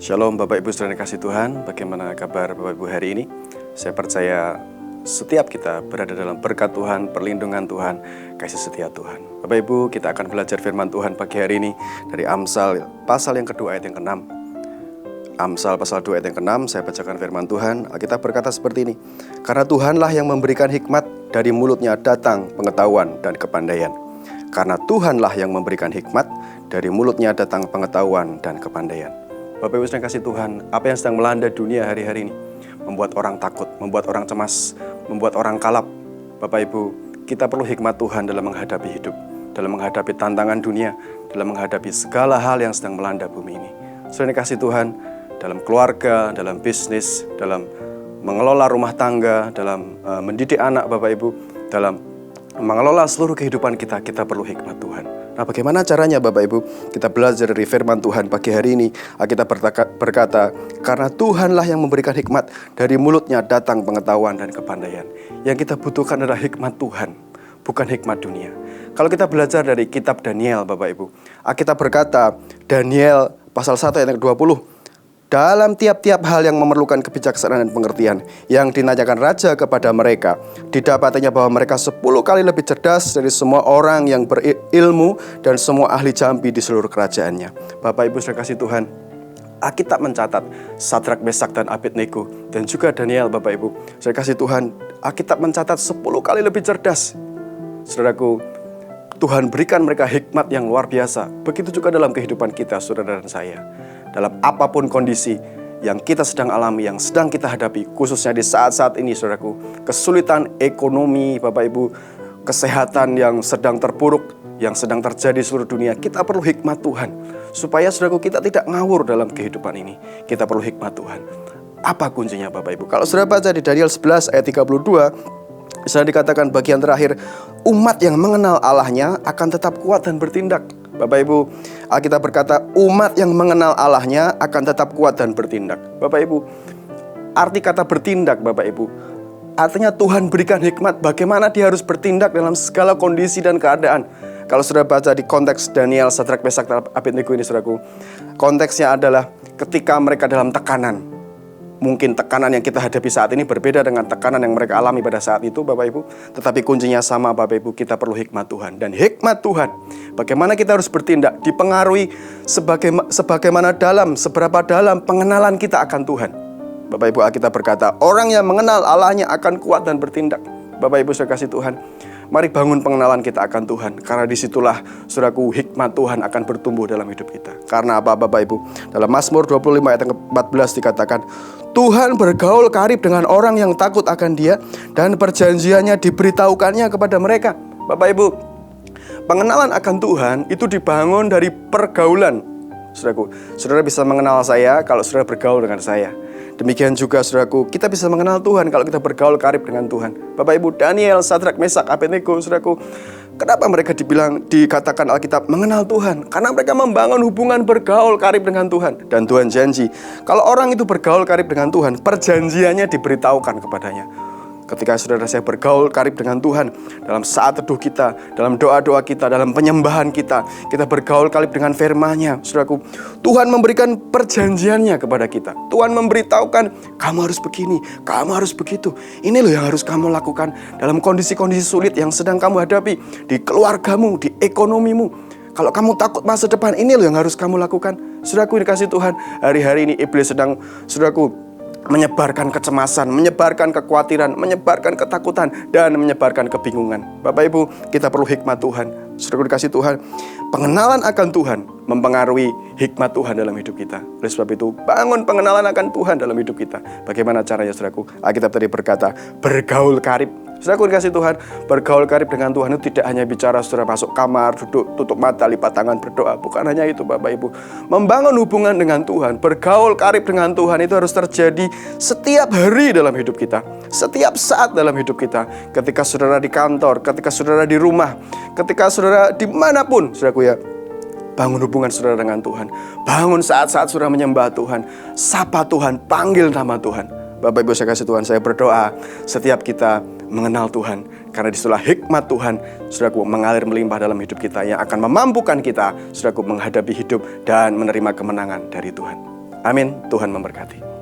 Shalom Bapak Ibu Saudara kasih Tuhan, bagaimana kabar Bapak Ibu hari ini? Saya percaya setiap kita berada dalam berkat Tuhan, perlindungan Tuhan, kasih setia Tuhan. Bapak Ibu, kita akan belajar firman Tuhan pagi hari ini dari Amsal pasal yang kedua ayat yang ke-6. Amsal pasal 2 ayat yang ke-6, saya bacakan firman Tuhan. Alkitab berkata seperti ini. Karena Tuhanlah yang memberikan hikmat, dari mulutnya datang pengetahuan dan kepandaian. Karena Tuhanlah yang memberikan hikmat, dari mulutnya datang pengetahuan dan kepandaian. Bapak Ibu sedang kasih Tuhan, apa yang sedang melanda dunia hari-hari ini membuat orang takut, membuat orang cemas, membuat orang kalap. Bapak Ibu, kita perlu hikmat Tuhan dalam menghadapi hidup, dalam menghadapi tantangan dunia, dalam menghadapi segala hal yang sedang melanda bumi ini. Sedang kasih Tuhan, dalam keluarga, dalam bisnis, dalam mengelola rumah tangga, dalam mendidik anak Bapak Ibu, dalam mengelola seluruh kehidupan kita perlu hikmat Tuhan. Nah, bagaimana caranya Bapak Ibu? Kita belajar dari firman Tuhan pagi hari ini. Kita berkata, karena Tuhanlah yang memberikan hikmat, dari mulutnya datang pengetahuan dan kepandaian. Yang kita butuhkan adalah hikmat Tuhan, bukan hikmat dunia. Kalau kita belajar dari kitab Daniel Bapak Ibu, kita berkata, Daniel pasal 1 ayat 20, dalam tiap-tiap hal yang memerlukan kebijaksanaan dan pengertian yang dinanyakan raja kepada mereka, didapatinya bahwa mereka 10 kali lebih cerdas dari semua orang yang berilmu dan semua ahli jambi di seluruh kerajaannya. Bapak Ibu sudah kasih Tuhan, Alkitab mencatat Sadrak, Mesak dan Abednego dan juga Daniel Bapak Ibu. Saya kasih Tuhan, Alkitab mencatat 10 kali lebih cerdas. Saudaraku, Tuhan berikan mereka hikmat yang luar biasa. Begitu juga dalam kehidupan kita, saudara dan saya. Dalam apapun kondisi yang kita sedang alami, yang sedang kita hadapi, khususnya di saat-saat ini, saudaraku, kesulitan ekonomi, Bapak Ibu, kesehatan yang sedang terpuruk, yang sedang terjadi di seluruh dunia, kita perlu hikmat Tuhan. Supaya, saudaraku, kita tidak ngawur dalam kehidupan ini. Kita perlu hikmat Tuhan. Apa kuncinya, Bapak Ibu? Kalau saudara baca di Daniel 11 ayat 32, saya dikatakan bagian terakhir, umat yang mengenal Allahnya akan tetap kuat dan bertindak. Bapak Ibu, Alkitab berkata umat yang mengenal Allahnya akan tetap kuat dan bertindak. Bapak Ibu, arti kata bertindak Bapak Ibu, artinya Tuhan berikan hikmat bagaimana dia harus bertindak dalam segala kondisi dan keadaan. Kalau sudah baca di konteks Daniel, Sadrak, Mesak dan Abednego ini, saudaraku, konteksnya adalah ketika mereka dalam tekanan. Mungkin tekanan yang kita hadapi saat ini berbeda dengan tekanan yang mereka alami pada saat itu Bapak Ibu. Tetapi kuncinya sama Bapak Ibu, kita perlu hikmat Tuhan. Dan hikmat Tuhan, bagaimana kita harus bertindak, dipengaruhi seberapa dalam pengenalan kita akan Tuhan. Bapak Ibu, kita berkata, orang yang mengenal Allahnya akan kuat dan bertindak. Bapak Ibu saya kasih Tuhan, mari bangun pengenalan kita akan Tuhan. Karena disitulah, saudaraku, hikmat Tuhan akan bertumbuh dalam hidup kita. Karena apa Bapak Ibu? Dalam Mazmur 25 ayat 14 dikatakan, Tuhan bergaul karib dengan orang yang takut akan Dia, dan perjanjiannya diberitahukannya kepada mereka. Bapak Ibu, pengenalan akan Tuhan itu dibangun dari pergaulan. Saudaraku, saudara bisa mengenal saya kalau saudara bergaul dengan saya. Demikian juga saudaraku, kita bisa mengenal Tuhan kalau kita bergaul karib dengan Tuhan. Bapak Ibu, Daniel, Sadrak, Mesak, Abednego, saudaraku, kenapa mereka dikatakan Alkitab mengenal Tuhan? Karena mereka membangun hubungan bergaul karib dengan Tuhan. Dan Tuhan janji, kalau orang itu bergaul karib dengan Tuhan, perjanjiannya diberitahukan kepadanya. Ketika saudara saya bergaul karib dengan Tuhan, dalam saat teduh kita, dalam doa-doa kita, dalam penyembahan kita, kita bergaul karib dengan firman-Nya, saudaraku, Tuhan memberikan perjanjiannya kepada kita. Tuhan memberitahukan, kamu harus begini, kamu harus begitu. Ini loh yang harus kamu lakukan dalam kondisi-kondisi sulit yang sedang kamu hadapi, di keluargamu, di ekonomimu. Kalau kamu takut masa depan, ini loh yang harus kamu lakukan. Saudaraku dikasih Tuhan, hari-hari ini iblis sedang, saudaraku, menyebarkan kecemasan, menyebarkan kekhawatiran, menyebarkan ketakutan, dan menyebarkan kebingungan. Bapak Ibu, kita perlu hikmat Tuhan. Saudara dikasih Tuhan, pengenalan akan Tuhan mempengaruhi hikmat Tuhan dalam hidup kita. Oleh sebab itu, bangun pengenalan akan Tuhan dalam hidup kita. Bagaimana caranya, saudaraku? Alkitab tadi berkata, bergaul karib. Saudaraku dikasih Tuhan, bergaul karib dengan Tuhan itu tidak hanya bicara saudara masuk kamar, duduk, tutup mata, lipat tangan, berdoa. Bukan hanya itu Bapak Ibu. Membangun hubungan dengan Tuhan, bergaul karib dengan Tuhan itu harus terjadi setiap hari dalam hidup kita. Setiap saat dalam hidup kita. Ketika saudara di kantor, ketika saudara di rumah, ketika saudara dimanapun, saudaraku ya. Bangun hubungan saudara dengan Tuhan. Bangun saat-saat saudara menyembah Tuhan. Sapa Tuhan, panggil nama Tuhan. Bapak Ibu saya kasih Tuhan, saya berdoa setiap kita mengenal Tuhan. Karena disitulah hikmat Tuhan, saudaraku, mengalir melimpah dalam hidup kita yang akan memampukan kita, saudaraku, menghadapi hidup dan menerima kemenangan dari Tuhan. Amin, Tuhan memberkati.